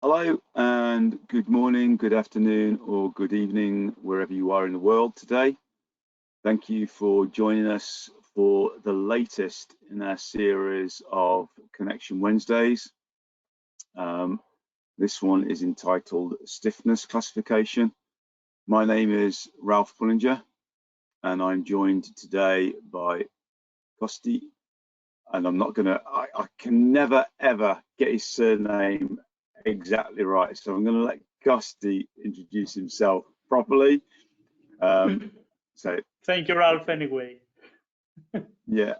Hello and good morning, good afternoon or good evening wherever you are in the world today. Thank you for joining us for the latest in our series of Connection Wednesdays. This one is entitled Stiffness Classification. My name is Ralph Pullinger and I'm joined today by Kosti, and I can never ever get his surname exactly right, so I'm going to let Kosti introduce himself properly. So thank you, Ralph, anyway. Yeah,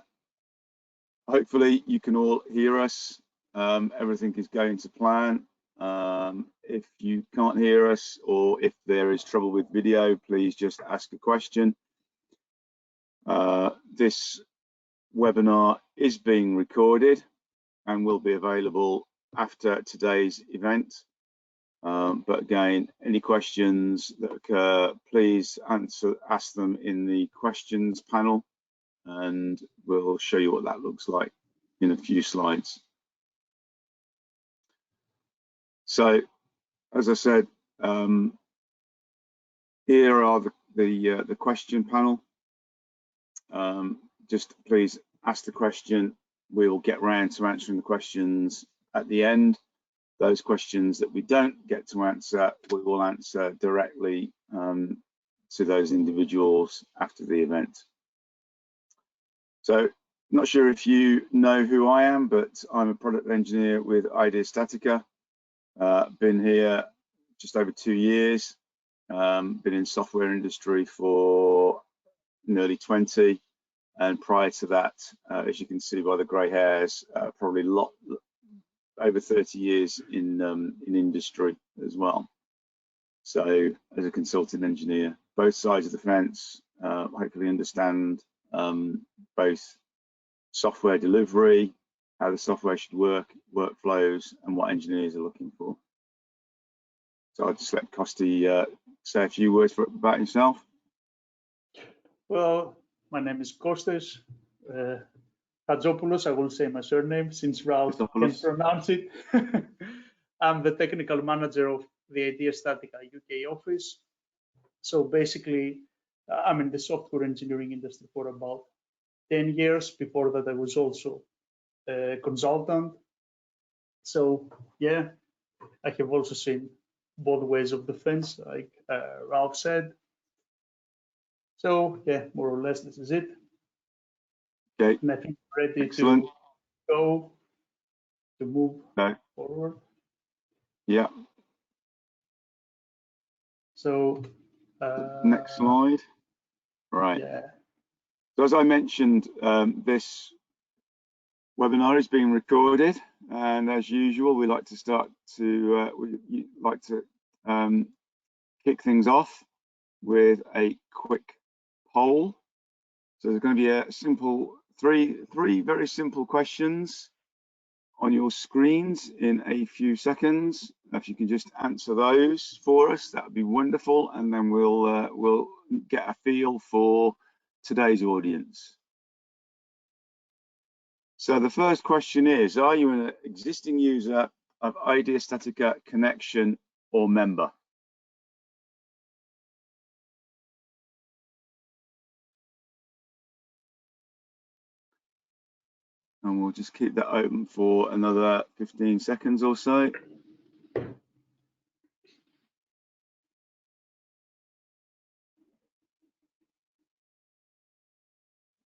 hopefully you can all hear us. Everything is going to plan. If you can't hear us or if there is trouble with video, please just ask a question. This webinar is being recorded and will be available after today's event. But again, any questions that occur, please ask them in the questions panel, and we'll show you what that looks like in a few slides. So, as I said, here are the question panel. Just please ask the question. We'll get round to answering the questions at the end. Those questions that we don't get to answer, we will answer directly to those individuals after the event. So, not sure if you know who I am, but I'm a product engineer with StatiCa. Been here just over 2 years. Been in software industry for nearly 20, and prior to that, as you can see by the grey hairs, probably over 30 years in industry as well. So, as a consulting engineer, both sides of the fence, hopefully understand both software delivery, how the software should work, workflows, and what engineers are looking for. So I'll just let Kosti say a few words about himself. Well, my name is Kostas Hatzopoulos. I will say my surname since Ralph can pronounce it. I'm the technical manager of the StatiCa UK office. So basically, I'm in the software engineering industry for about 10 years. Before that, I was also a consultant. So yeah, I have also seen both ways of the fence, like Ralph said. So yeah, more or less, this is it. Okay. And I think we're ready Excellent. to go to move forward. Yeah. So next slide. Right. Yeah. So as I mentioned, this webinar is being recorded, and as usual, we like to kick things off with a quick poll. So there's going to be a simple three very simple questions on your screens in a few seconds. If you can just answer those for us, that would be wonderful, and then we'll get a feel for today's audience. So the first question is, are you an existing user of StatiCa Connection or member? And we'll just keep that open for another 15 seconds or so.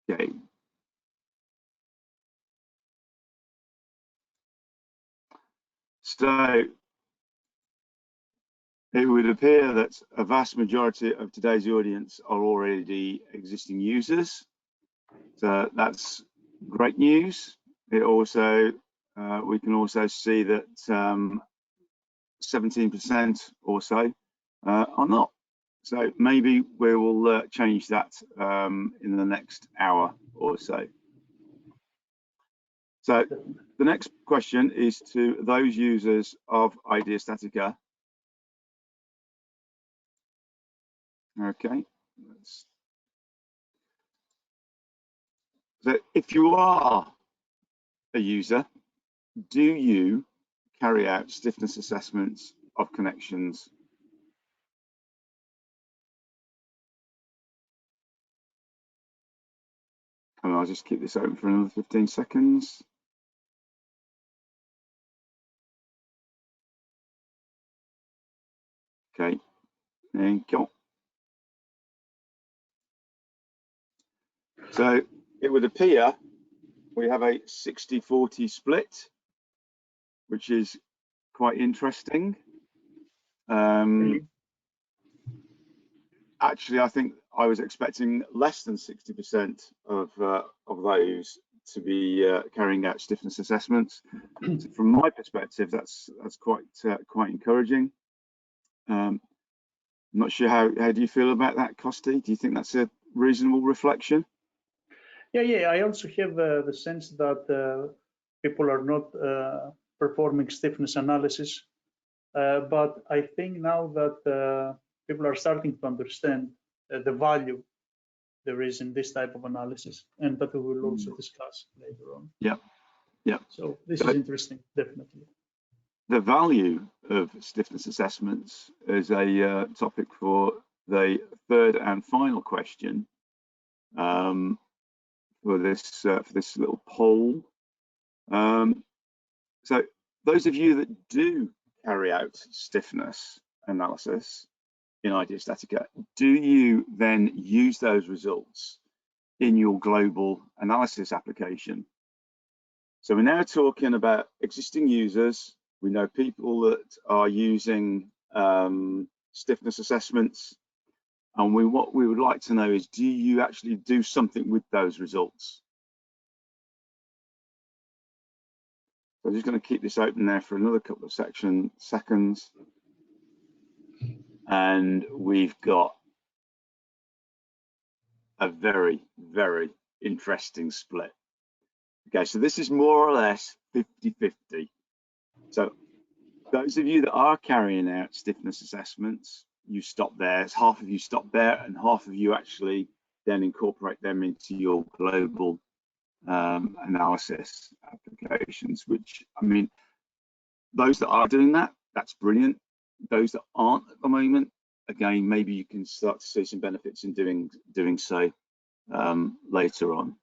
Okay. So it would appear that a vast majority of today's audience are already existing users. So that's great news. It also, we can also see that 17% or so are not. So maybe we will change that in the next hour or so. So the next question is to those users of StatiCa. Okay. So if you are a user, do you carry out stiffness assessments of connections. And I'll just keep this open for another 15 seconds. Okay, there you go. So it would appear we have a 60-40 split, which is quite interesting. Actually, I think I was expecting less than 60% of those to be carrying out stiffness assessments. So from my perspective, that's quite encouraging. I'm not sure how do you feel about that, Kosti? Do you think that's a reasonable reflection? Yeah. I also have the sense that people are not performing stiffness analysis, but I think now that people are starting to understand the value there is in this type of analysis, and that we will also discuss later on. Yeah. So this is interesting, definitely. The value of stiffness assessments is a topic for the third and final question for this little poll. So those of you that do carry out stiffness analysis in idea StatiCa, do you then use those results in your global analysis application? So we're now talking about existing users. We know people that are using stiffness assessments, and what we would like to know is, do you actually do something with those results? So I'm just going to keep this open there for another couple of seconds. And we've got a very, very interesting split. Okay, so this is more or less 50-50. So those of you that are carrying out stiffness assessments, you stop there. It's half of you stop there, and half of you actually then incorporate them into your global analysis applications, which, I mean, those that are doing that, that's brilliant. Those that aren't at the moment, again, maybe you can start to see some benefits in doing so later on.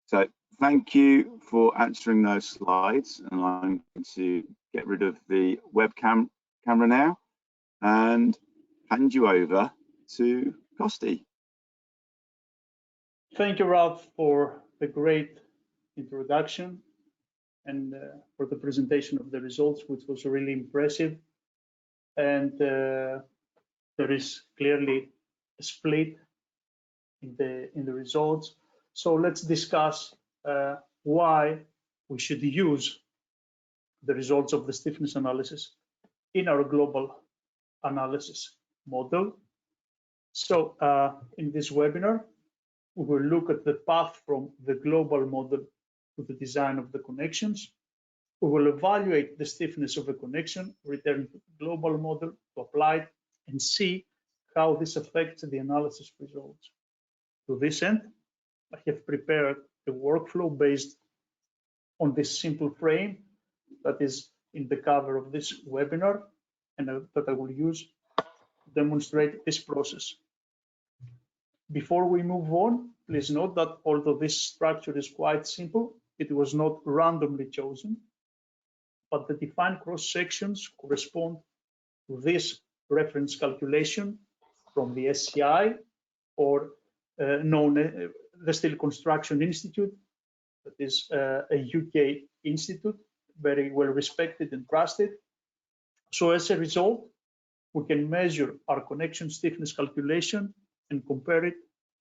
So thank you for answering those slides, and I'm going to get rid of the webcam camera now and hand you over to Kosti. Thank you, Ralph, for the great introduction and for the presentation of the results, which was really impressive. And there is clearly a split in the results. So let's discuss why we should use the results of the stiffness analysis in our global analysis model. So in this webinar, we will look at the path from the global model to the design of the connections. We will evaluate the stiffness of a connection, return to the global model to apply it, and see how this affects the analysis results. To this end, I have prepared a workflow based on this simple frame that is in the cover of this webinar, and that I will use to demonstrate this process. Before we move on, please note that although this structure is quite simple, it was not randomly chosen, but the defined cross sections correspond to this reference calculation from the SCI, or the Steel Construction Institute, that is a UK institute, very well respected and trusted. So as a result, we can measure our connection stiffness calculation and compare it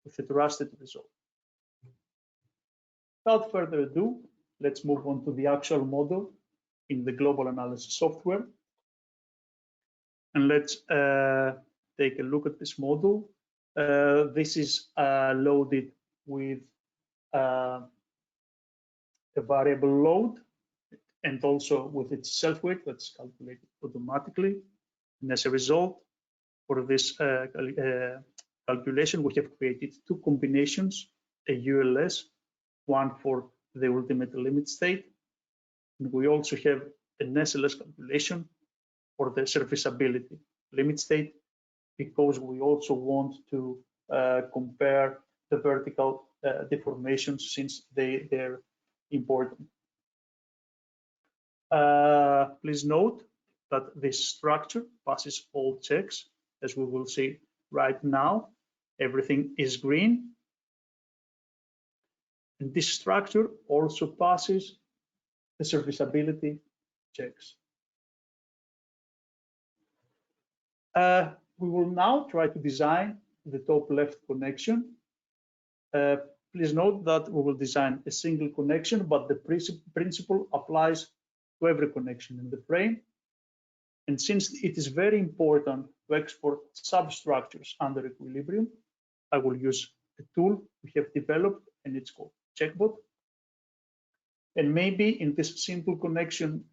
with a trusted result. Without further ado, let's move on to the actual model in the global analysis software. And let's take a look at this model. This is loaded with a variable load and also with its self weight that's calculated automatically. And as a result, for this calculation, we have created two combinations, a ULS, one for the ultimate limit state And we also have an SLS calculation for the serviceability limit state, because we also want to compare the vertical deformations, since they're important. Please note that this structure passes all checks. As we will see right now, everything is green. And this structure also passes the serviceability checks. We will now try to design the top left connection. Please note that we will design a single connection, but the principle applies to every connection in the frame. And since it is very important to export substructures under equilibrium, I will use a tool we have developed, and it's called Checkbot. And maybe in this simple connection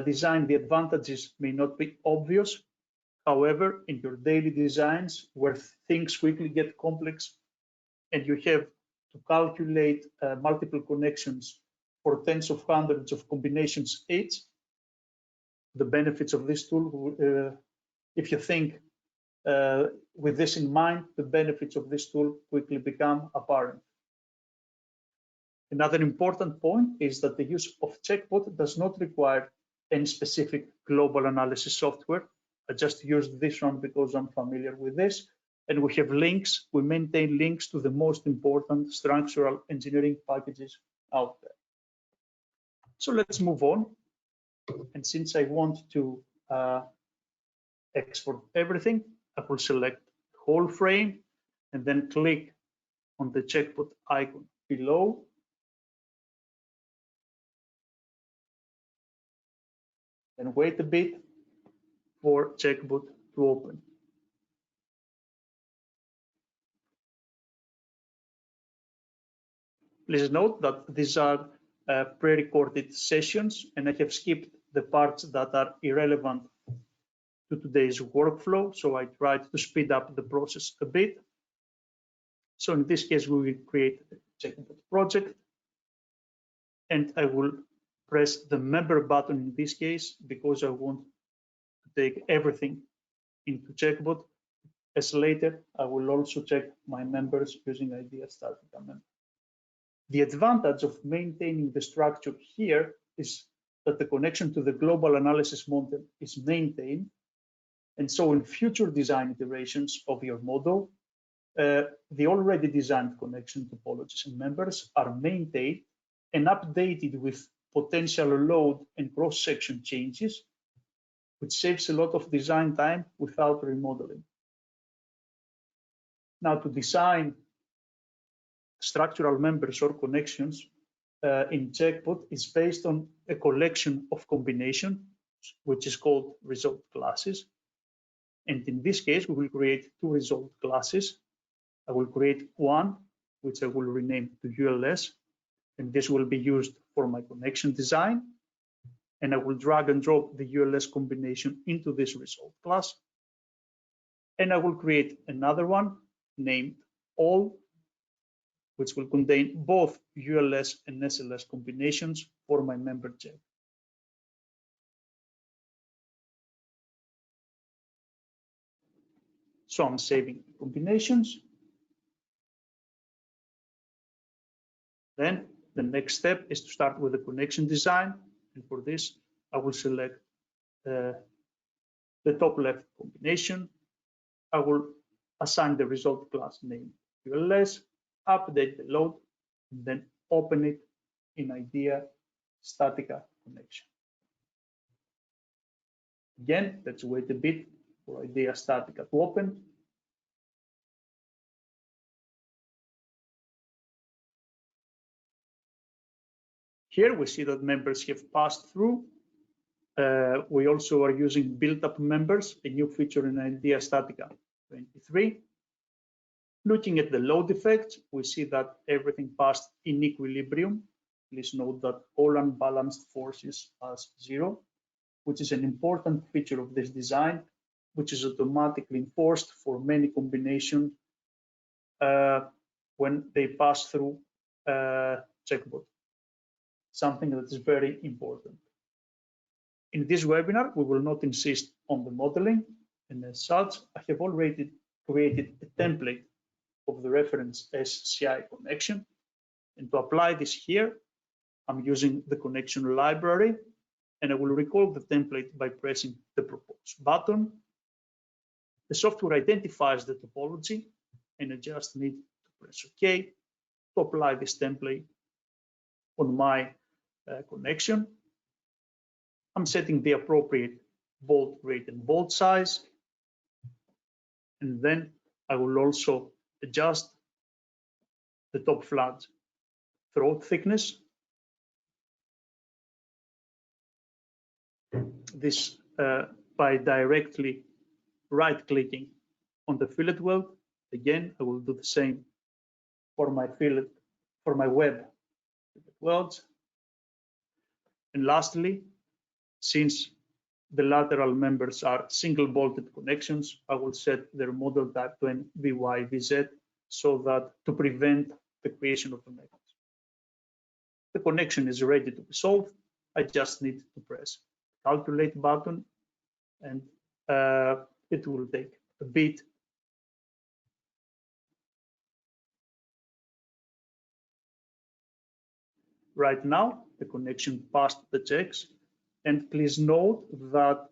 design, the advantages may not be obvious. However, in your daily designs, where things quickly get complex and you have to calculate multiple connections for tens of hundreds of combinations each, the benefits of this tool, if you think with this in mind, the benefits of this tool quickly become apparent. Another important point is that the use of Checkbot does not require any specific global analysis software. I just used this one because I'm familiar with this. And we have links, we maintain links to the most important structural engineering packages out there. So let's move on. And since I want to export everything, I will select whole frame and then click on the Checkbot icon below. And wait a bit for Checkbot to open. Please note that these are pre-recorded sessions, and I have skipped the parts that are irrelevant to today's workflow, so I tried to speed up the process a bit. So in this case, we will create a Checkbot project, and I will press the member button in this case because I want to take everything into Checkbot. As later, I will also check my members using StatiCa member. The advantage of maintaining the structure here is that the connection to the global analysis model is maintained. And so in future design iterations of your model, the already designed connection topologies and members are maintained and updated with potential load and cross-section changes, which saves a lot of design time without remodeling. Now, to design structural members or connections in Checkbot is based on a collection of combinations, which is called result classes. And in this case, we will create two result classes. I will create one, which I will rename to ULS, and this will be used for my connection design. And I will drag and drop the ULS combination into this result class. And I will create another one named all, which will contain both ULS and SLS combinations for my member check. So I'm saving combinations. Then the next step is to start with the connection design. And for this, I will select the top left combination. I will assign the result class name ULS, update the load, and then open it in StatiCa connection. Again, let's wait a bit for StatiCa to open. Here we see that members have passed through. We also are using built-up members, a new feature in StatiCa 23. Looking at the load effects, we see that everything passed in equilibrium. Please note that all unbalanced forces as 0, which is an important feature of this design, which is automatically enforced for many combinations when they pass through Checkbot. Something that is very important. In this webinar, we will not insist on the modeling, and as such, I have already created a template of the reference SCI connection. And to apply this here, I'm using the connection library, and I will recall the template by pressing the propose button. The software identifies the topology, and I just need to press OK to apply this template on my connection. I'm setting the appropriate bolt rate and bolt size, and then I will also adjust the top flange throat thickness. This by directly right-clicking on the fillet weld. Again, I will do the same for my fillet, for my web fillet welds. And lastly, since the lateral members are single bolted connections, I will set their model type to NVYVZ so that to prevent the creation of the megals. The connection is ready to be solved. I just need to press calculate button, and it will take a bit. Right now, the connection passed the checks, and please note that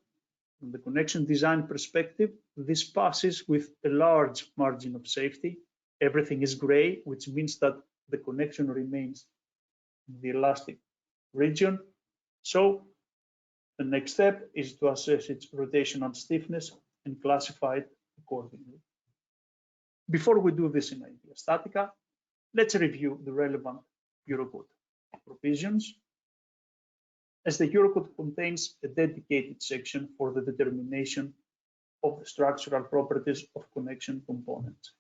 from the connection design perspective, this passes with a large margin of safety. Everything is gray, which means that the connection remains in the elastic region. So the next step is to assess its rotational stiffness and classify it accordingly. Before we do this in StatiCa, let's review the relevant Eurocode provisions. As the Eurocode contains a dedicated section for the determination of the structural properties of connection components.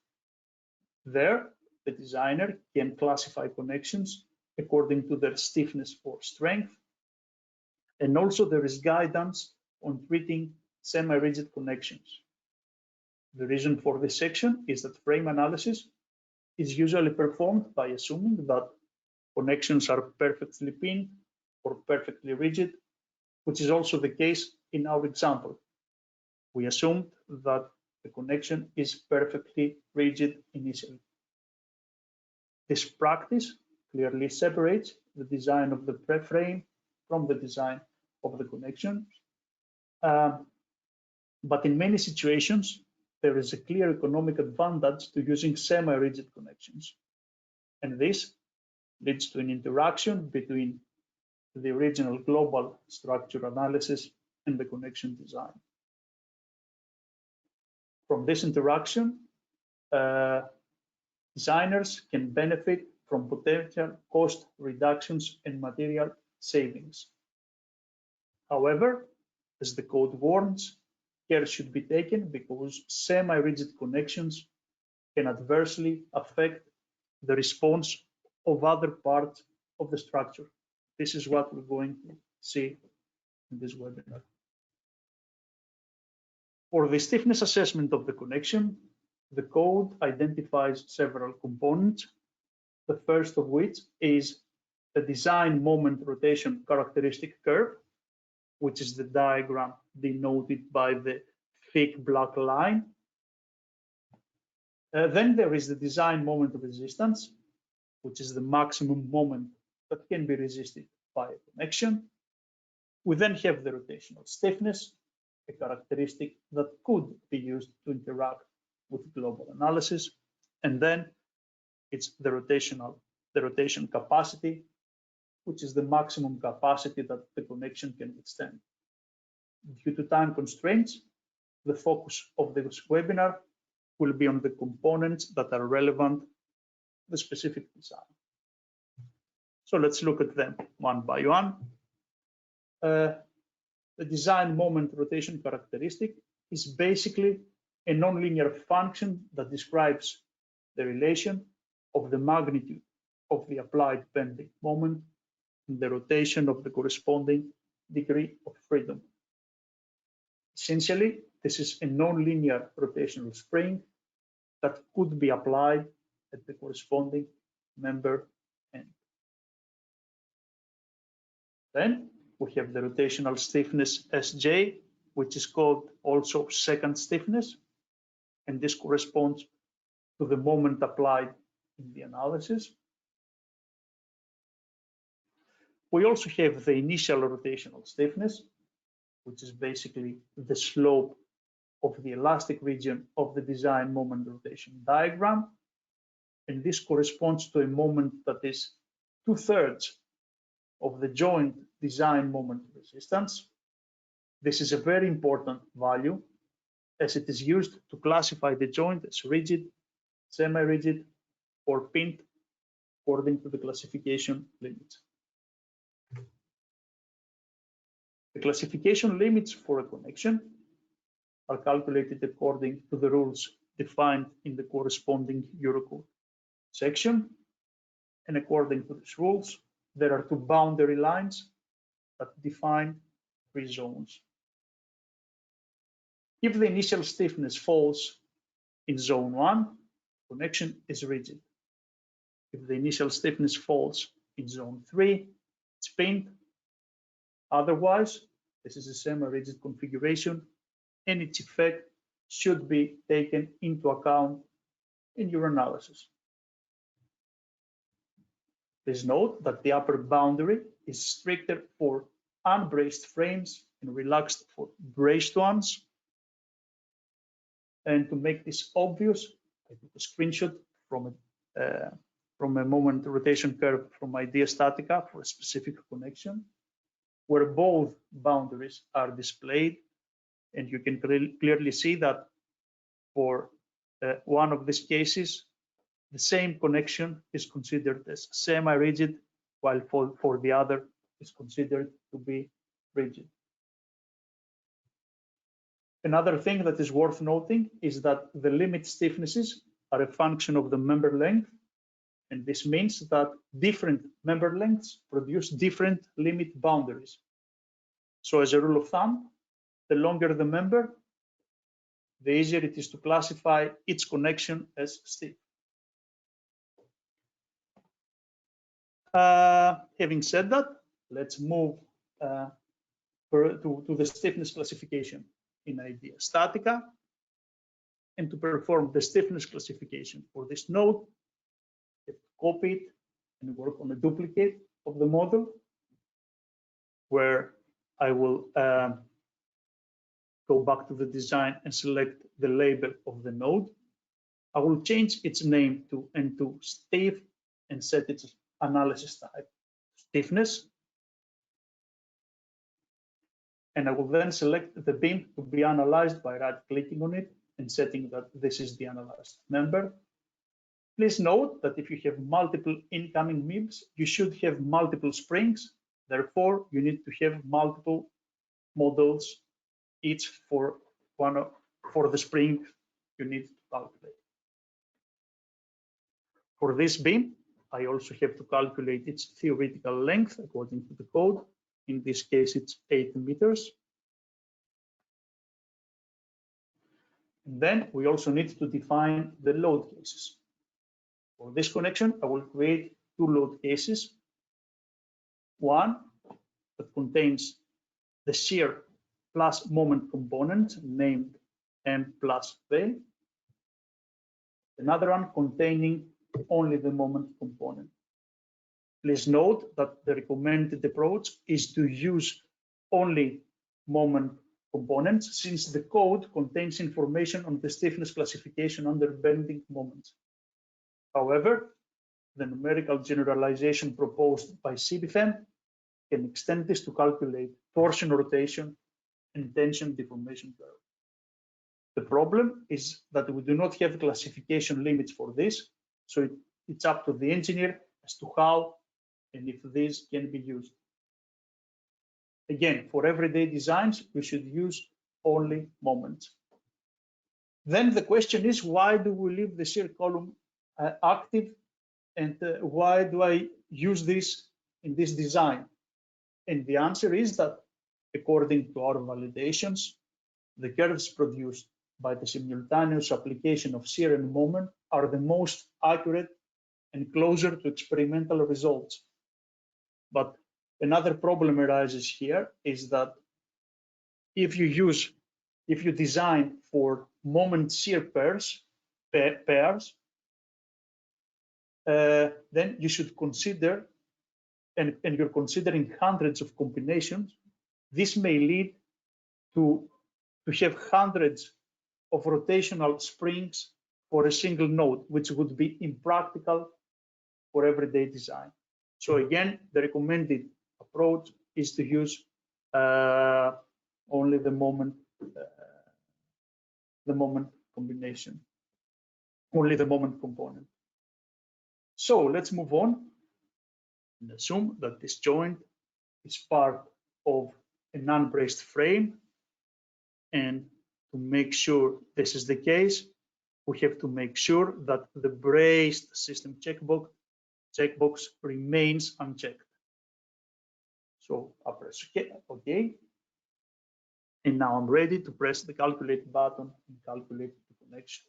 There, the designer can classify connections according to their stiffness or strength, and also there is guidance on treating semi-rigid connections. The reason for this section is that frame analysis is usually performed by assuming that connections are perfectly pinned or perfectly rigid, which is also the case in our example. We assumed that the connection is perfectly rigid initially. This practice clearly separates the design of the frame from the design of the connection. But in many situations, there is a clear economic advantage to using semi-rigid connections. And this leads to an interaction between the original global structure analysis and the connection design. From this interaction, designers can benefit from potential cost reductions and material savings. However, as the code warns, care should be taken because semi-rigid connections can adversely affect the response of other parts of the structure. This is what we're going to see in this webinar. For the stiffness assessment of the connection, the code identifies several components, the first of which is the design moment rotation characteristic curve, which is the diagram denoted by the thick black line. Then there is the design moment of resistance, which is the maximum moment that can be resisted by a connection. We then have the rotational stiffness, a characteristic that could be used to interact with global analysis. And then it's the rotation capacity, which is the maximum capacity that the connection can withstand. Due to time constraints, the focus of this webinar will be on the components that are relevant to the specific design. So let's look at them one by one. The design moment rotation characteristic is basically a nonlinear function that describes the relation of the magnitude of the applied bending moment and the rotation of the corresponding degree of freedom. Essentially, this is a nonlinear rotational spring that could be applied at the corresponding member end. Then we have the rotational stiffness Sj, which is called also second stiffness, and this corresponds to the moment applied in the analysis. We also have the initial rotational stiffness, which is basically the slope of the elastic region of the design moment rotation diagram. And this corresponds to a moment that is 2/3 of the joint design moment resistance. This is a very important value as it is used to classify the joint as rigid, semi-rigid, or pinned according to the classification limits. The classification limits for a connection are calculated according to the rules defined in the corresponding Eurocode section. And according to these rules, there are two boundary lines that define three zones. If the initial stiffness falls in zone 1, connection is rigid. If the initial stiffness falls in zone 3, it's pinned. Otherwise, this is a semi-rigid configuration, and its effect should be taken into account in your analysis. Please note that the upper boundary is stricter for unbraced frames and relaxed for braced ones. And to make this obvious, I took a screenshot from a moment rotation curve from idea StatiCa for a specific connection, where both boundaries are displayed. And you can clearly see that for one of these cases, the same connection is considered as semi-rigid, while for the other is considered to be rigid. Another thing that is worth noting is that the limit stiffnesses are a function of the member length, and this means that different member lengths produce different limit boundaries. So as a rule of thumb, the longer the member, the easier it is to classify its connection as stiff. Having said that, let's move to the stiffness classification in idea StatiCa. And to perform the stiffness classification for this node, you have to copy it and work on a duplicate of the model, where I will go back to the design and select the label of the node. I will change its name to N2 stiff and set its analysis type stiffness. And I will then select the beam to be analyzed by right-clicking on it and setting that this is the analyzed member. Please note that if you have multiple incoming MIBs, you should have multiple springs. Therefore, you need to have multiple models, each for the spring you need to calculate. For this beam, I also have to calculate its theoretical length according to the code. In this case, it's 8 meters. And then we also need to define the load cases. For this connection, I will create two load cases. One that contains the shear plus moment component named M plus V. Another one containing only the moment component. Please note that the recommended approach is to use only moment components, since the code contains information on the stiffness classification under bending moments. However, the numerical generalization proposed by CBFEM can extend this to calculate torsion rotation and tension deformation curve. The problem is that we do not have classification limits for this, so it's up to the engineer as to how and if these can be used. Again, for everyday designs, we should use only moments. Then the question is, why do we leave the shear column active, and why do I use this in this design? And the answer is that according to our validations, the curves produced by the simultaneous application of shear and moment are the most accurate and closer to experimental results. But Another problem arises here is that if you design for moment shear pairs, then you should consider, and you're considering hundreds of combinations, this may lead to have hundreds of rotational springs for a single node, which would be impractical for everyday design. So again, the recommended approach is to use only the moment combination, only the moment component. So let's move on and assume that this joint is part of an unbraced frame. And to make sure this is the case, we have to make sure that the braced system checkbox remains unchecked. So I press OK. And now I'm ready to press the calculate button and calculate the connection.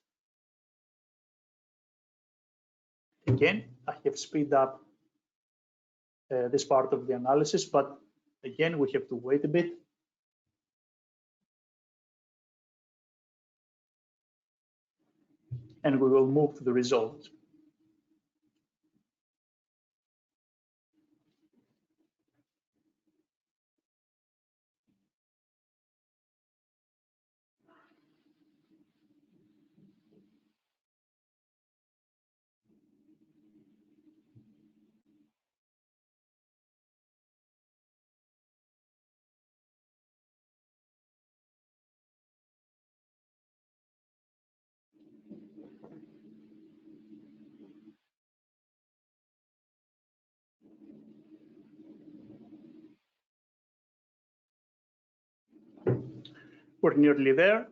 Again, I have speed up this part of the analysis, but again, we have to wait a bit. And we will move to the results. We're nearly there.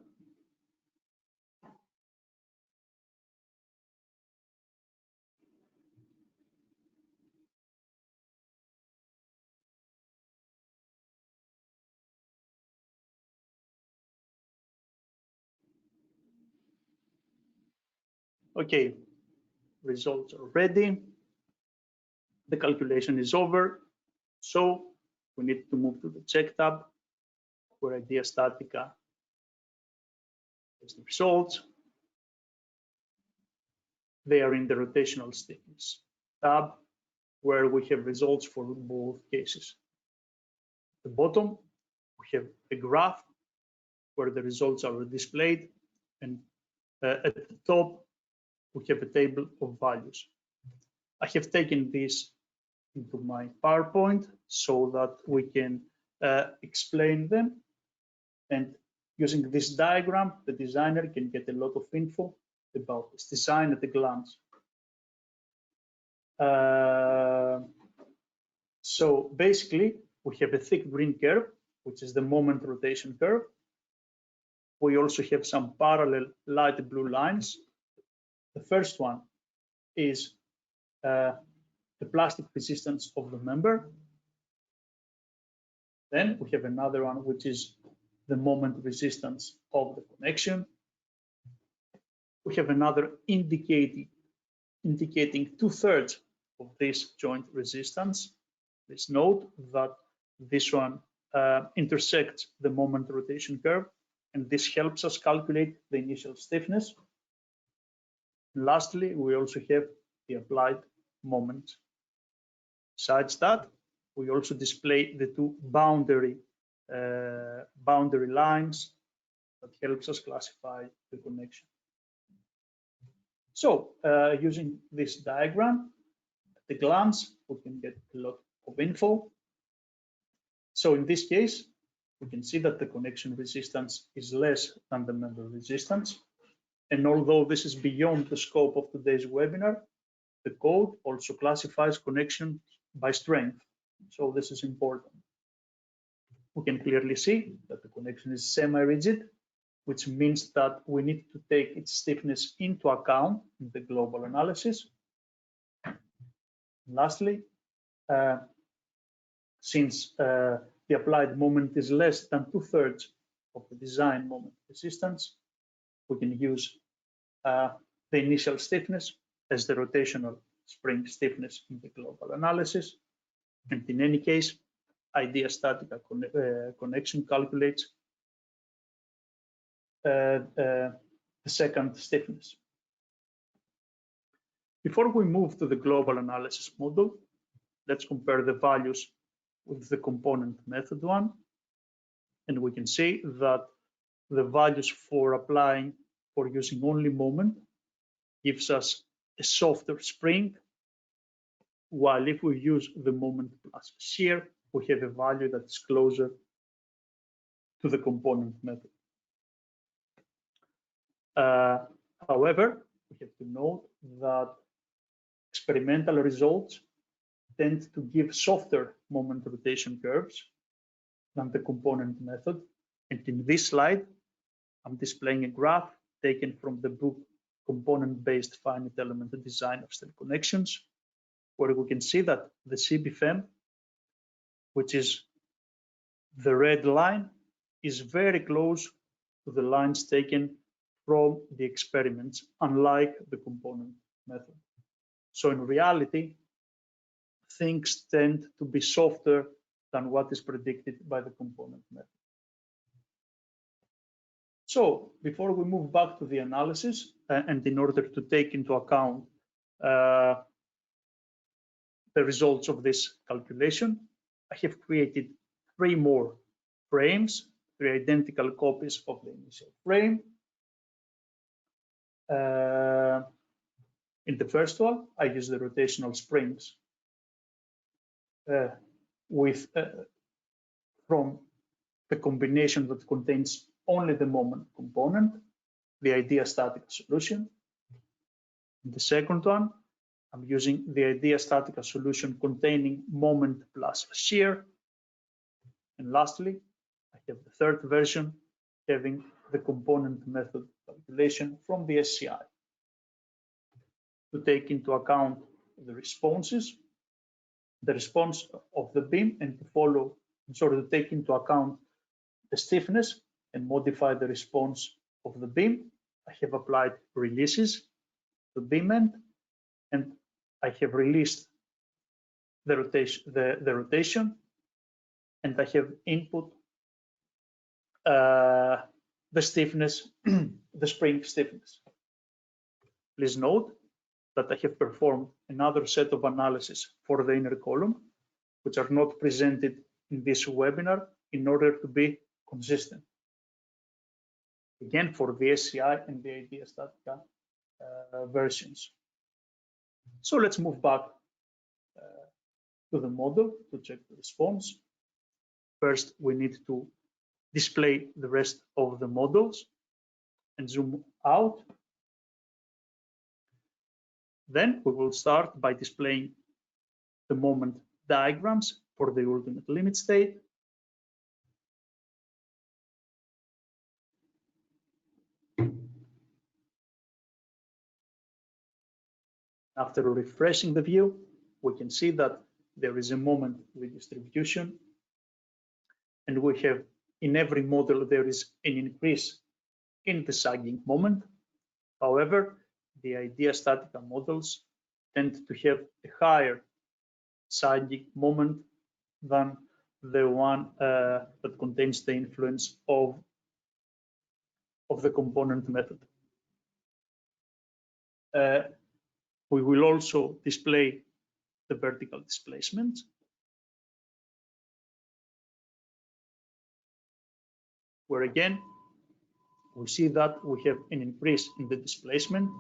Okay, results are ready. The calculation is over. So we need to move to the check tab where Idea StatiCa is the results. They are in the rotational stiffness tab where we have results for both cases. At the bottom, we have a graph where the results are displayed, and at the top, we have a table of values. I have taken this into my PowerPoint so that we can explain them. And using this diagram, the designer can get a lot of info about this design at a glance. So basically, we have a thick green curve, which is the moment rotation curve. We also have some parallel light blue lines. The first one is the plastic resistance of the member. Then we have another one, which is the moment resistance of the connection. We have another indicating 2/3 of this joint resistance. Please note that this one intersects the moment rotation curve, and this helps us calculate the initial stiffness. And lastly, we also have the applied moment. Besides that, we also display the two boundary lines that helps us classify the connection. So using this diagram, at a glance, we can get a lot of info. So in this case, we can see that the connection resistance is less than the member resistance. And although this is beyond the scope of today's webinar, the code also classifies connection by strength. So this is important. We can clearly see that the connection is semi-rigid, which means that we need to take its stiffness into account in the global analysis. And lastly, since the applied moment is less than 2/3 of the design moment resistance, we can use the initial stiffness as the rotational spring stiffness in the global analysis. And in any case, idea StatiCa connection calculates the second stiffness. Before we move to the global analysis model, let's compare the values with the component method one. And we can see that the values for using only moment gives us a softer spring, while if we use the moment plus shear, we have a value that is closer to the component method. However, we have to note that experimental results tend to give softer moment rotation curves than the component method. And in this slide, I'm displaying a graph taken from the book Component-Based Finite Element Design of State Connections, where we can see that the CBFEM, which is the red line, is very close to the lines taken from the experiments, unlike the component method. So in reality, things tend to be softer than what is predicted by the component method. So before we move back to the analysis, and in order to take into account the results of this calculation, I have created 3 more frames, 3 identical copies of the initial frame. In the first one, I use the rotational springs from the combination that contains only the moment component, the idea StatiCa solution. In the second one, I'm using the idea StatiCa solution containing moment plus shear. And lastly, I have the third version having the component method calculation from the SCI. To take into account the responses, the response of the beam, and to follow, in order to take into account the stiffness and modify the response of the beam, I have applied releases to beam end, and I have released the rotation, and I have input the stiffness, the spring stiffness. Please note that I have performed another set of analysis for the inner column, which are not presented in this webinar in order to be consistent. Again, for the SCI and the idea StatiCa versions. So let's move back to the model to check the response. First, we need to display the rest of the models and zoom out. Then we will start by displaying the moment diagrams for the ultimate limit state. After refreshing the view, we can see that there is a moment redistribution, and we have in every model there is an increase in the sagging moment. However, the idea StatiCa models tend to have a higher sagging moment than the one that contains the influence of the component method. We will also display the vertical displacement. Where again, we see that we have an increase in the displacement.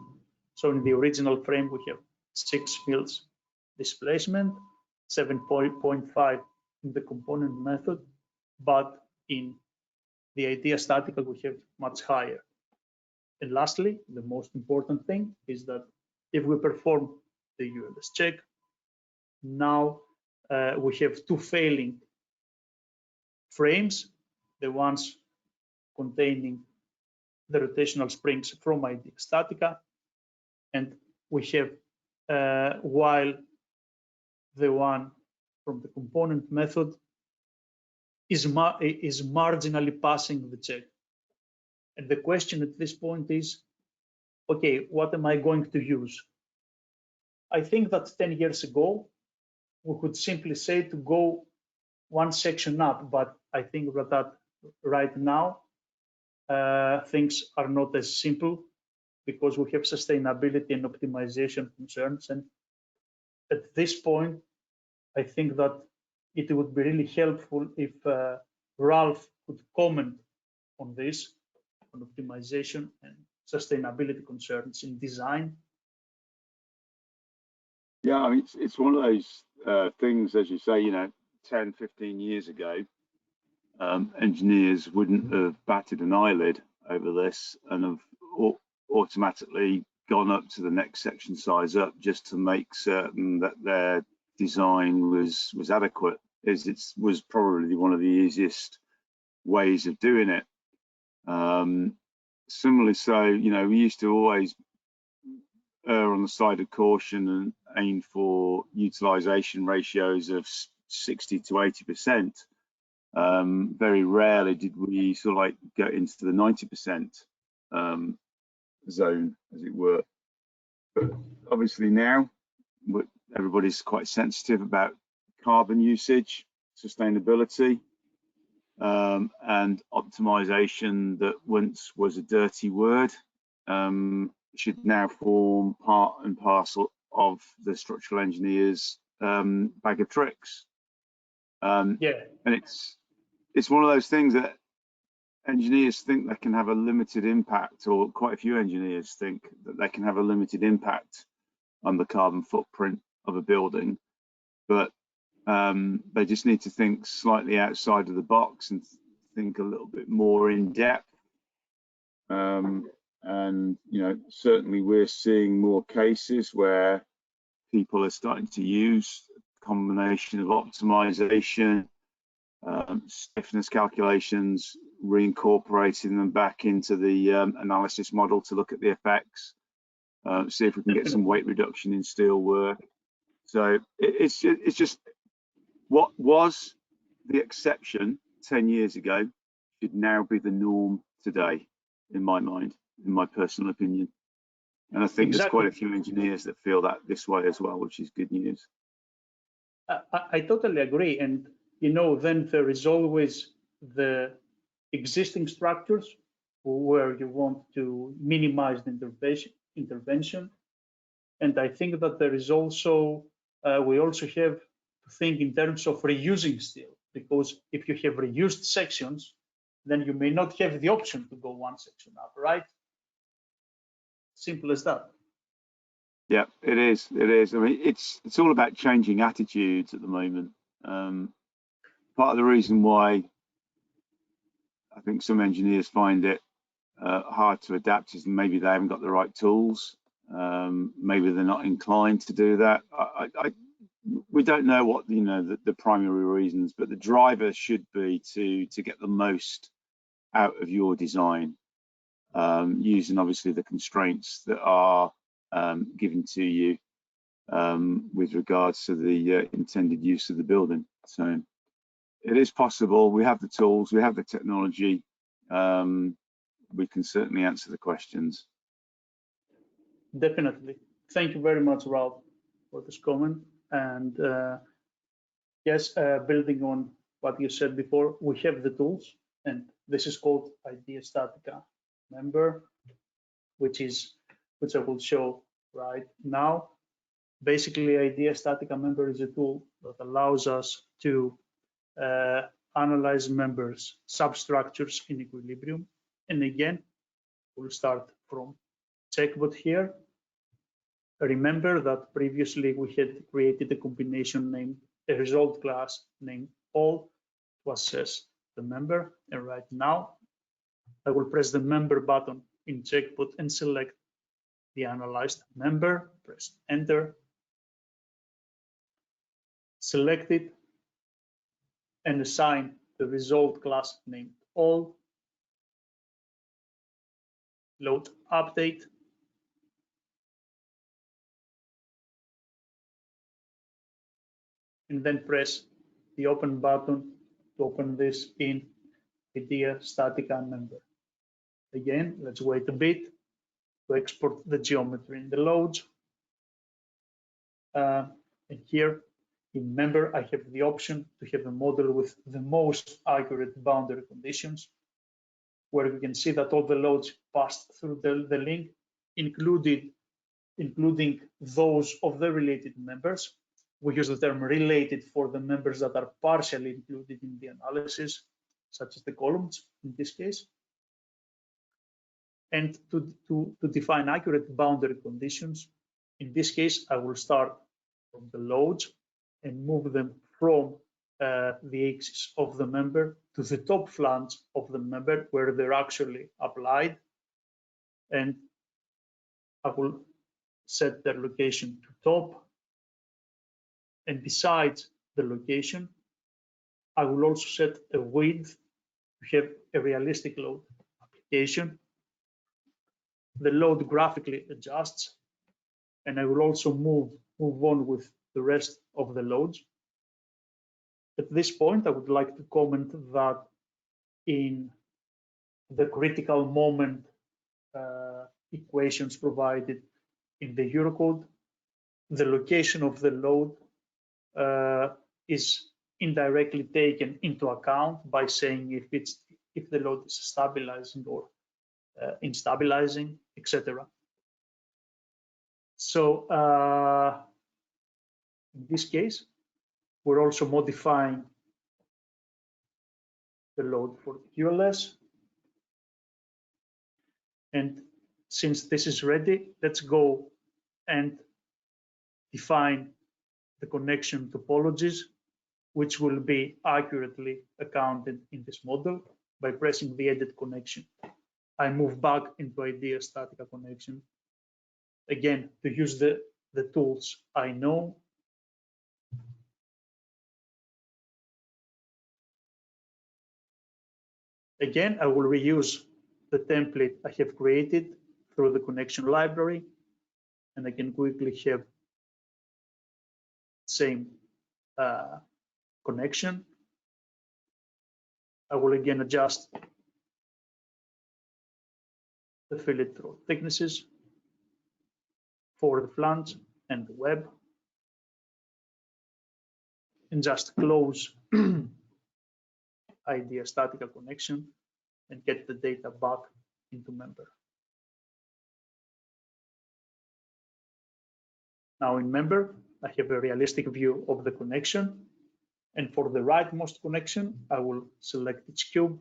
So in the original frame, we have 6 mils displacement, 7.5 in the component method, but in the idea StatiCa, we have much higher. And lastly, the most important thing is that if we perform the ULS check, now we have 2 failing frames, the ones containing the rotational springs from idea StatiCa, and we have, while the one from the component method is marginally passing the check. And the question at this point is, okay, what am I going to use? I think that 10 years ago, we could simply say to go one section up, but I think that right now things are not as simple because we have sustainability and optimization concerns. And at this point, I think that it would be really helpful if Ralph could comment on this, on optimization and sustainability concerns in design. Yeah, I mean, it's one of those things, as you say, 10, 15 years ago, engineers wouldn't have batted an eyelid over this and have automatically gone up to the next section size up just to make certain that their design was adequate. It was probably one of the easiest ways of doing it. Similarly, so we used to always err on the side of caution and aim for utilization ratios of 60 to 80%. Very rarely did we sort of like get into the 90% zone, as it were. But obviously now everybody's quite sensitive about carbon usage, sustainability, and optimization that once was a dirty word should now form part and parcel of the structural engineers' bag of tricks. And it's one of those things that engineers think they can have a limited impact, or quite a few engineers think that they can have a limited impact on the carbon footprint of a building, but they just need to think slightly outside of the box and think a little bit more in depth. And certainly we're seeing more cases where people are starting to use a combination of optimization, stiffness calculations, reincorporating them back into the analysis model to look at the effects, see if we can get some weight reduction in steel work. So it's just what was the exception 10 years ago should now be the norm today, in my mind, in my personal opinion. And I think there's quite a few engineers that feel that this way as well, which is good news. I totally agree. And, then there is always the existing structures where you want to minimize the intervention. And I think that there is also, we also have to think in terms of reusing steel, because if you have reused sections, then you may not have the option to go one section up, right? Simple as that. Yeah, it is. It is. I mean, it's all about changing attitudes at the moment. Part of the reason why I think some engineers find it hard to adapt is maybe they haven't got the right tools. Maybe they're not inclined to do that. We don't know what the primary reasons, but the driver should be to get the most out of your design, using obviously the constraints that are given to you with regards to the intended use of the building. So it is possible. We have the tools, we have the technology. We can certainly answer the questions. Definitely. Thank you very much, Ralph, for this comment. And yes, building on what you said before, we have the tools, and this is called Idea StatiCa member, which I will show right now. Basically, Idea StatiCa member is a tool that allows us to analyze members, substructures in equilibrium. And again, we'll start from checkbot here. Remember that previously we had created a combination named a result class named all to assess the member. And right now, I will press the member button in checkbot and select the analyzed member, press enter, select it, and assign the result class named all, load update, and then press the open button to open this in Idea StatiCa member. Again, let's wait a bit to export the geometry in the loads. And here In member, I have the option to have a model with the most accurate boundary conditions, where we can see that all the loads passed through the link, including those of the related members. We use the term related for the members that are partially included in the analysis, such as the columns in this case. And to define accurate boundary conditions, in this case, I will start from the loads and move them from the axis of the member to the top flange of the member where they're actually applied. And I will set their location to top. And besides the location, I will also set a width to have a realistic load application. The load graphically adjusts, and I will also move on with the rest of the loads. At this point, I would like to comment that in the critical moment equations provided in the Eurocode, the location of the load is indirectly taken into account by saying if the load is stabilizing or instabilizing, etc. So in this case, we're also modifying the load for the QLS. And since this is ready, let's go and define the connection topologies, which will be accurately accounted in this model by pressing the edit connection. I move back into idea StatiCa connection. Again, to use the tools I know. Again, I will reuse the template I have created through the connection library, and I can quickly have same connection. I will again adjust the fillet throat thicknesses for the flange and the web, and just close idea StatiCa connection and get the data back into member. Now in member, I have a realistic view of the connection, and for the rightmost connection, I will select its cube.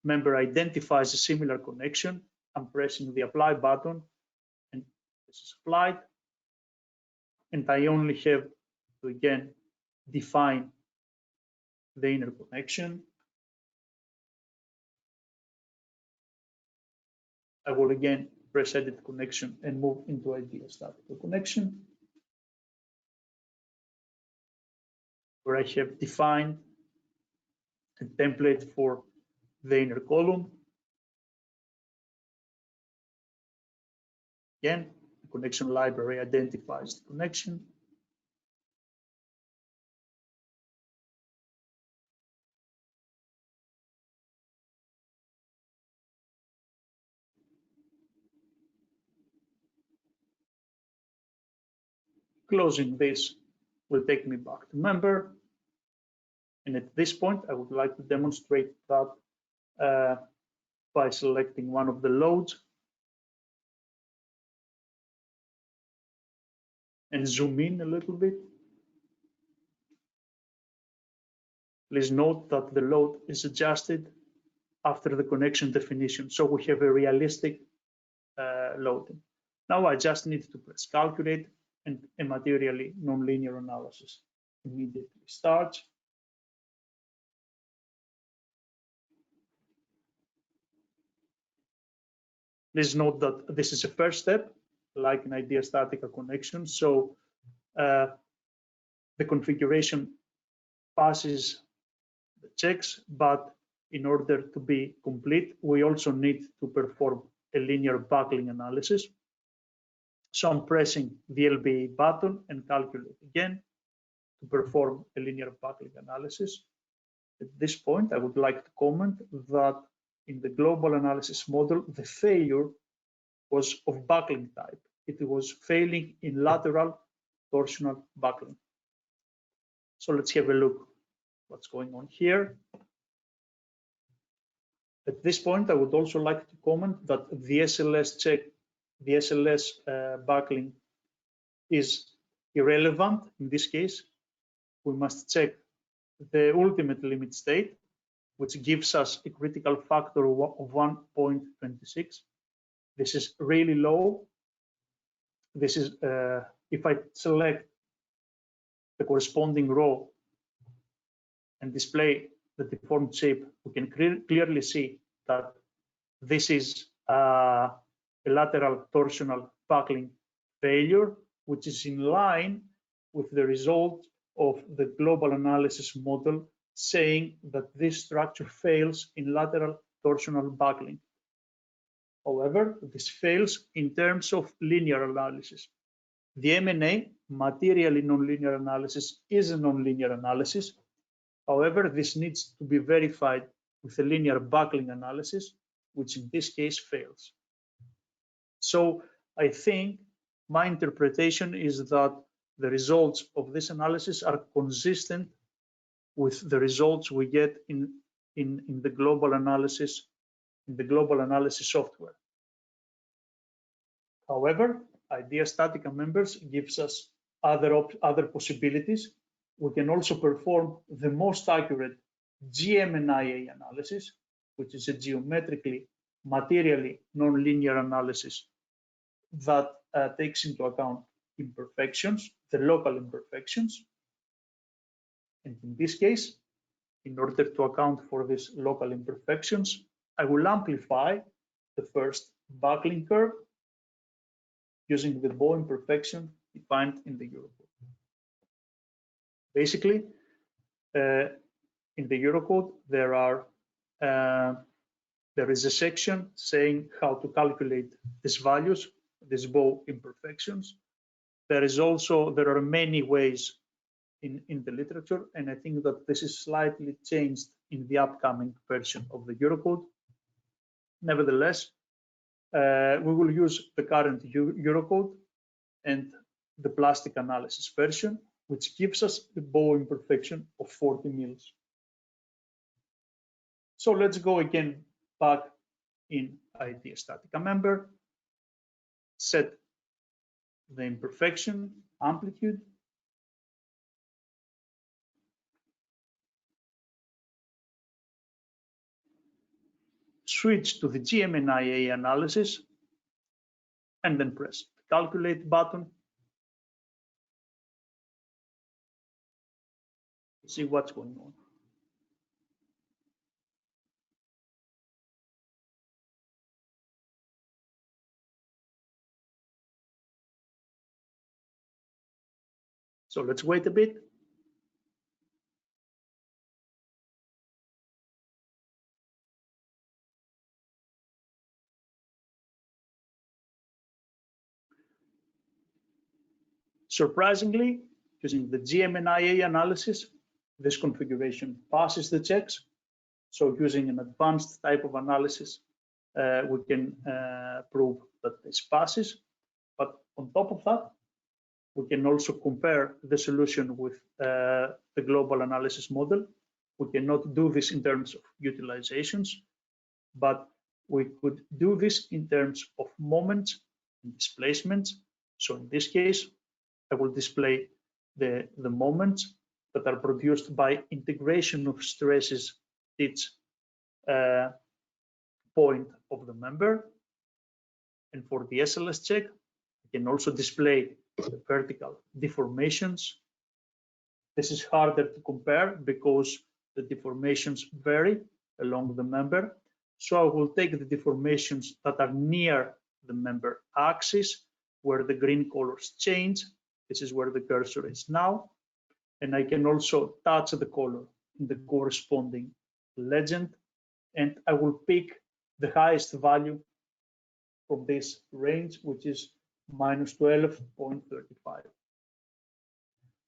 Member identifies a similar connection. I'm pressing the apply button, and this is applied. And I only have to again define the inner connection. I will again press edit connection and move into idea StatiCa connection, where I have defined a template for the inner column. Again, the connection library identifies the connection. Closing this will take me back to member. And at this point, I would like to demonstrate that by selecting one of the loads and zoom in a little bit. Please note that the load is adjusted after the connection definition, so we have a realistic loading. Now I just need to press calculate, and a materially nonlinear analysis immediately starts. Please note that this is a first step, like an idea StatiCa connection. So the configuration passes the checks, but in order to be complete, we also need to perform a linear buckling analysis. So I'm pressing the LBA button and calculate again to perform a linear buckling analysis. At this point, I would like to comment that in the global analysis model, the failure was of buckling type. It was failing in lateral torsional buckling. So let's have a look what's going on here. At this point, I would also like to comment that the SLS check, the SLS backlink is irrelevant in this case. We must check the ultimate limit state, which gives us a critical factor of 1.26. This is really low. This is, if I select the corresponding row and display the deformed shape, we can clearly see that this is a lateral torsional backlink failure, which is in line with the result of the global analysis model saying that this structure fails in lateral torsional backlink. However, this fails in terms of linear analysis. The MNA, materially nonlinear analysis, is a nonlinear analysis. However, this needs to be verified with a linear backlink analysis, which in this case fails. So I think my interpretation is that the results of this analysis are consistent with the results we get in the global analysis, software. However, IDEA StatiCa members gives us other possibilities. We can also perform the most accurate GMNIA analysis, which is a geometrically, materially nonlinear analysis that takes into account imperfections, the local imperfections. And in this case, in order to account for these local imperfections, I will amplify the first backlink curve using the bow imperfection defined in the Eurocode. Basically, in the Eurocode, there is a section saying how to calculate these values, these bow imperfections. There are many ways in the literature, and I think that this is slightly changed in the upcoming version of the Eurocode. Nevertheless, we will use the current Eurocode and the plastic analysis version, which gives us a bow imperfection of 40 mils. So let's go again back in IDEA StatiCa member, set the imperfection amplitude, switch to the GMNIA analysis, and then press the calculate button. See what's going on. So let's wait a bit. Surprisingly, using the GMNIA analysis, this configuration passes the checks. So using an advanced type of analysis, we can prove that this passes. But on top of that, we can also compare the solution with the global analysis model. We cannot do this in terms of utilizations, but we could do this in terms of moments and displacements. So in this case, I will display the moments that are produced by integration of stresses each point of the member. And for the SLS check, I can also display the vertical deformations. This is harder to compare because the deformations vary along the member. So I will take the deformations that are near the member axis, where the green colors change. This is where the cursor is now. And I can also touch the color in the corresponding legend. And I will pick the highest value from this range, which is minus 12.35.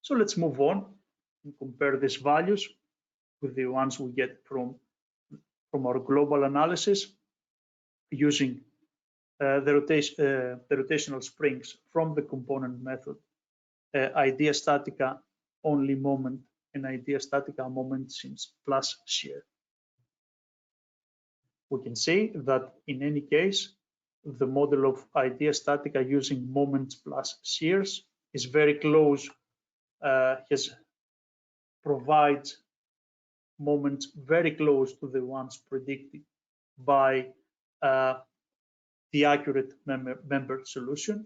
So let's move on and compare these values with the ones we get from our global analysis using the rotational springs from the component method, IDEA StatiCa only moment an idea StatiCa moment since plus shear. We can say that in any case, the model of idea StatiCa using moments plus shears is very close, provides moments very close to the ones predicted by the accurate member solution.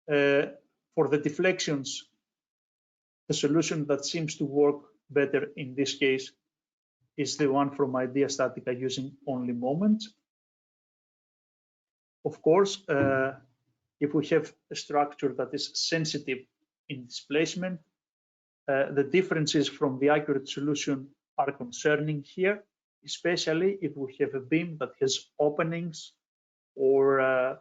For the deflections, the solution that seems to work better in this case is the one from idea StatiCa using only moments. Of course, if we have a structure that is sensitive in displacement, the differences from the accurate solution are concerning here, especially if we have a beam that has openings or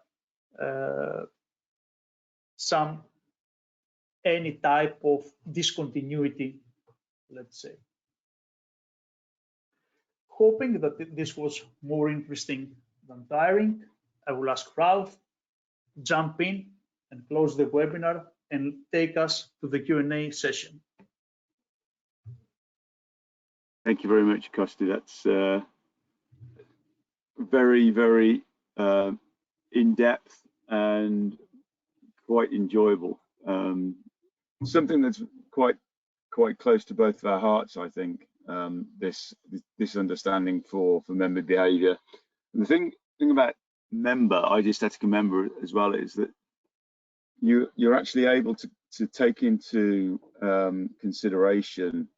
any type of discontinuity, let's say. Hoping that this was more interesting than tiring, I will ask Ralph, jump in and close the webinar and take us to the Q&A session. Thank you very much, Costi. That's very, very in-depth and quite enjoyable. Something that's quite close to both of our hearts, I think. This understanding for member behaviour. And the thing about idea StatiCa member as well is that you're actually able to take into consideration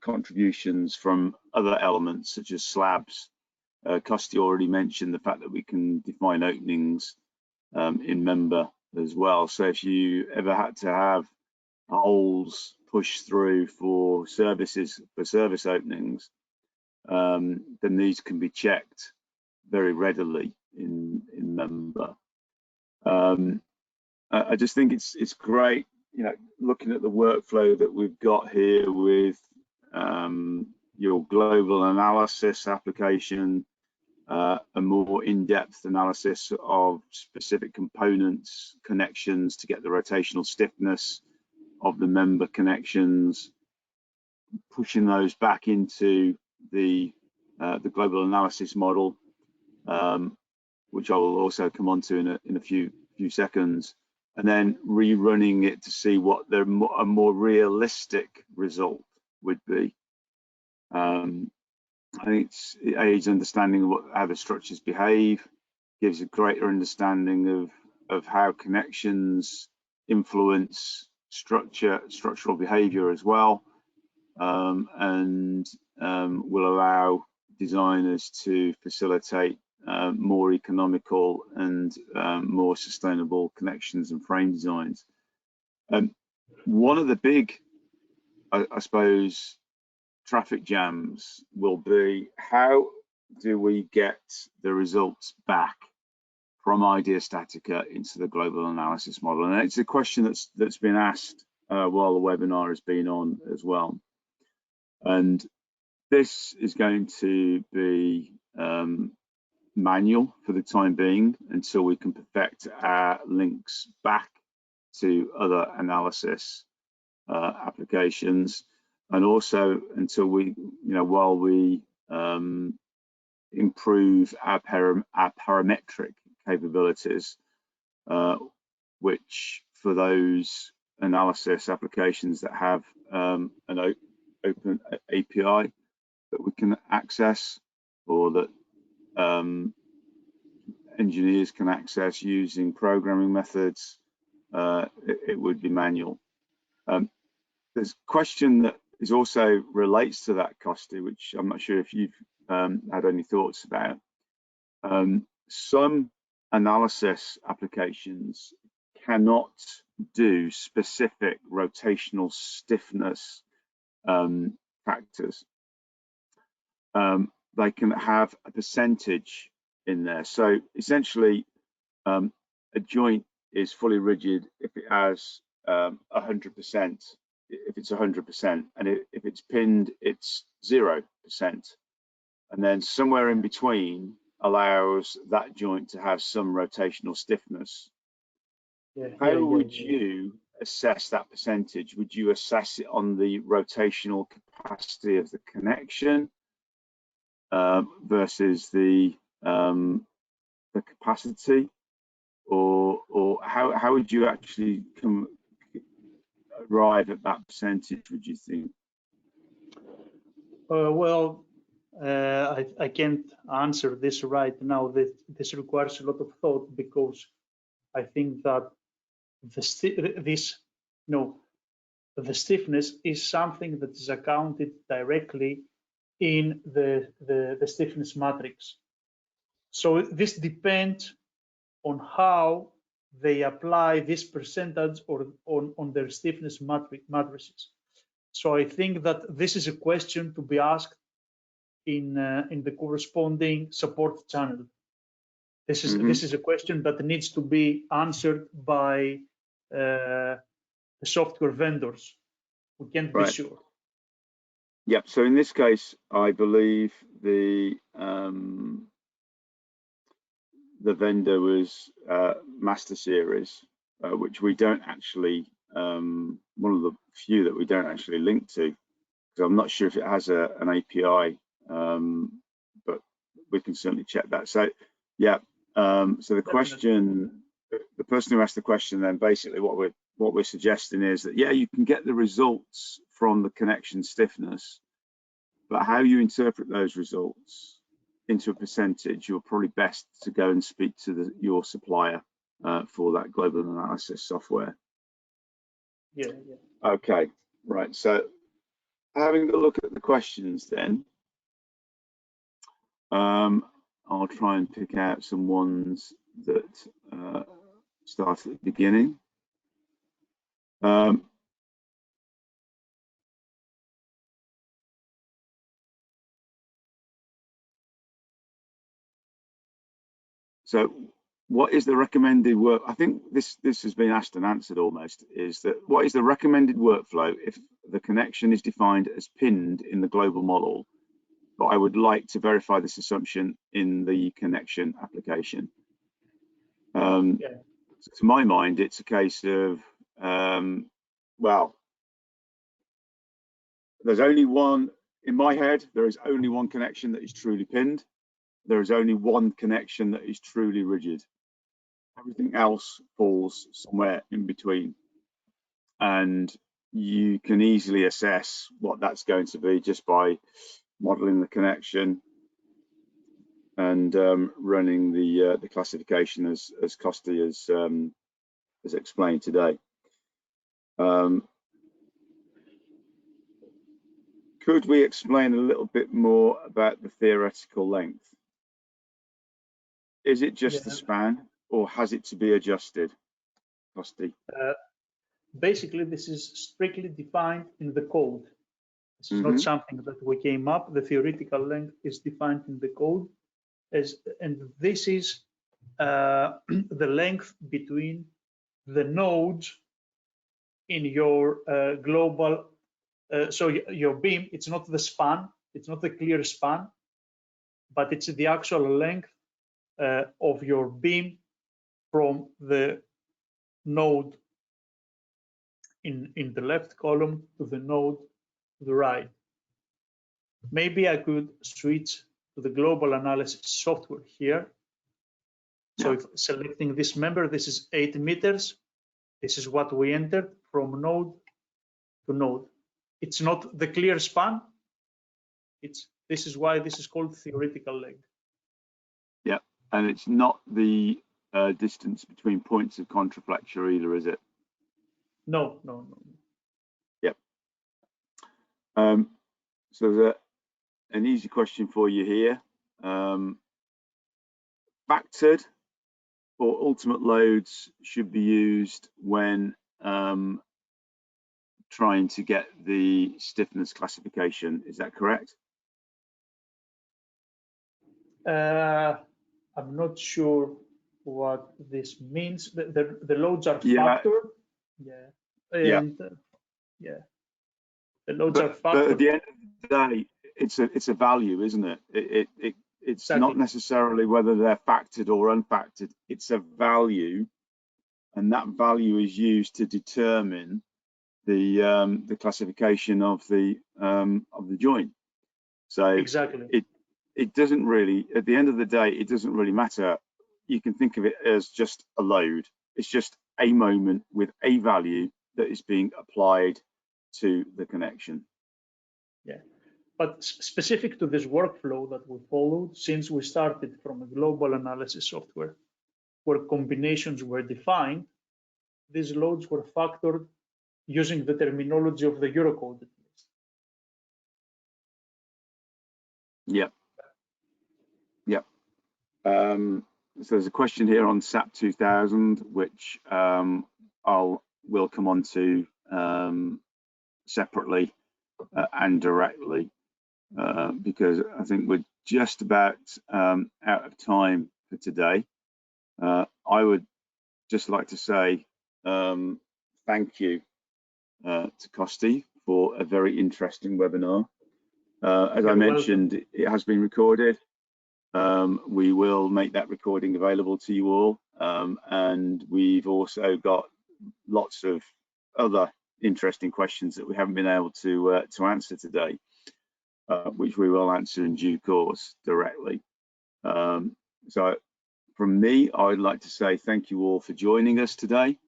contributions from other elements such as slabs. Costi already mentioned the fact that we can define openings in member as well. So if you ever had to have holes pushed through for service openings, then these can be checked very readily in member. I just think it's great, looking at the workflow that we've got here with your global analysis application, a more in-depth analysis of specific components, connections to get the rotational stiffness of the member connections, pushing those back into the global analysis model, which I will also come on to in a few seconds, and then rerunning it to see what a more realistic result would be. I think it aids understanding of how the structures behave, gives a greater understanding of how connections influence structural behavior as well, and will allow designers to facilitate more economical and more sustainable connections and frame designs. One of the big, I suppose, traffic jams will be, how do we get the results back from idea StatiCa into the global analysis model? And it's a question that's been asked while the webinar has been on as well. And this is going to be manual for the time being until we can perfect our links back to other analysis applications, and also until we, while we improve our parametric capabilities, which for those analysis applications that have an open API that we can access, or that engineers can access using programming methods, it would be manual. There's a question that is also relates to that, Costi, which I'm not sure if you've had any thoughts about. Some analysis applications cannot do specific rotational stiffness factors. They can have a percentage in there. So essentially, a joint is fully rigid if it has 100%, if it's 100%, and if it's pinned, it's 0%. And then somewhere in between allows that joint to have some rotational stiffness. How would you assess that percentage? Would you assess it on the rotational capacity of the connection versus the capacity, or how would you actually arrive at that percentage, would you think? Well, I can't answer this right now. This requires a lot of thought, because I think that the stiffness is something that is accounted directly in the stiffness matrix. So this depends on how they apply this percentage or on their stiffness matrices. So I think that this is a question to be asked in the corresponding support channel. This is a question that needs to be answered by the software vendors. We can't be sure. Yep. So in this case, I believe the vendor was Master Series, which we don't actually, one of the few that we don't actually link to, because I'm not sure if it has an API, but we can certainly check that. So yeah, so the question, the person who asked the question, then basically what we're suggesting is that, yeah, you can get the results from the connection stiffness, but how you interpret those results into a percentage, you're probably best to go and speak to your supplier for that global analysis software. Yeah. Okay, right. So having a look at the questions then, I'll try and pick out some ones that start at the beginning. So what is the recommended work? I think this has been asked and answered almost, is that what is the recommended workflow if the connection is defined as pinned in the global model, but I would like to verify this assumption in the connection application? So to my mind, it's a case of, well, there's only one, in my head, there is only one connection that is truly pinned. There is only one connection that is truly rigid. Everything else falls somewhere in between. And you can easily assess what that's going to be just by modeling the connection and running the classification as Costi has explained today. Could we explain a little bit more about the theoretical length? Is it just the span, or has it to be adjusted, Costi? Basically, this is strictly defined in the code. This is not something that we came up. The theoretical length is defined in the code, and this is the length between the nodes in your global. So your beam, it's not the span, it's not the clear span, but it's the actual length of your beam from the node in the left column to the node to the right. Maybe I could switch to the global analysis software here. So if selecting this member, this is 8 meters. This is what we entered from node to node. It's not the clear span. This is why this is called theoretical length. Yeah, and it's not the distance between points of contraflexure either, is it? No. Yep. So there's an easy question for you here. Factored or ultimate loads should be used when trying to get the stiffness classification. Is that correct? I'm not sure what this means. The loads are factored. The loads are factored. But at the end of the day, it's a value, isn't it? It's exactly. Not necessarily whether they're factored or unfactored. It's a value and that value is used to determine the classification of the joint. So exactly, it doesn't really, at the end of the day, it doesn't really matter. You can think of it as just a load. It's just a moment with a value that is being applied to the connection. yeah. But specific to this workflow that we followed, since we started from a global analysis software where combinations were defined, these loads were factored using the terminology of the Eurocode at least. Yep. Yep. So there's a question here on SAP 2000, which we'll come on to separately and directly, because I think we're just about out of time for today. I would just like to say thank you to Costi for a very interesting webinar. As I mentioned, it has been recorded. We will make that recording available to you all, and we've also got lots of other interesting questions that we haven't been able to answer today, which we will answer in due course directly. So from me, I would like to say thank you all for joining us today,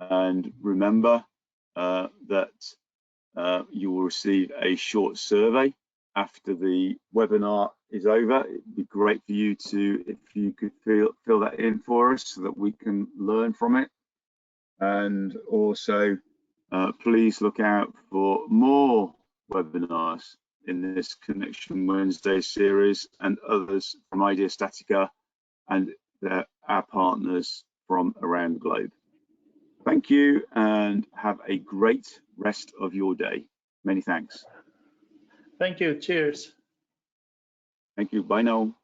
and remember that you will receive a short survey after the webinar is over. It'd be great for you to, if you could fill that in for us so that we can learn from it. And also, please look out for more webinars in this Connection Wednesday series and others from Idea StatiCa and our partners from around the globe. Thank you and have a great rest of your day. Many thanks. Thank you. Cheers. Thank you. Bye now.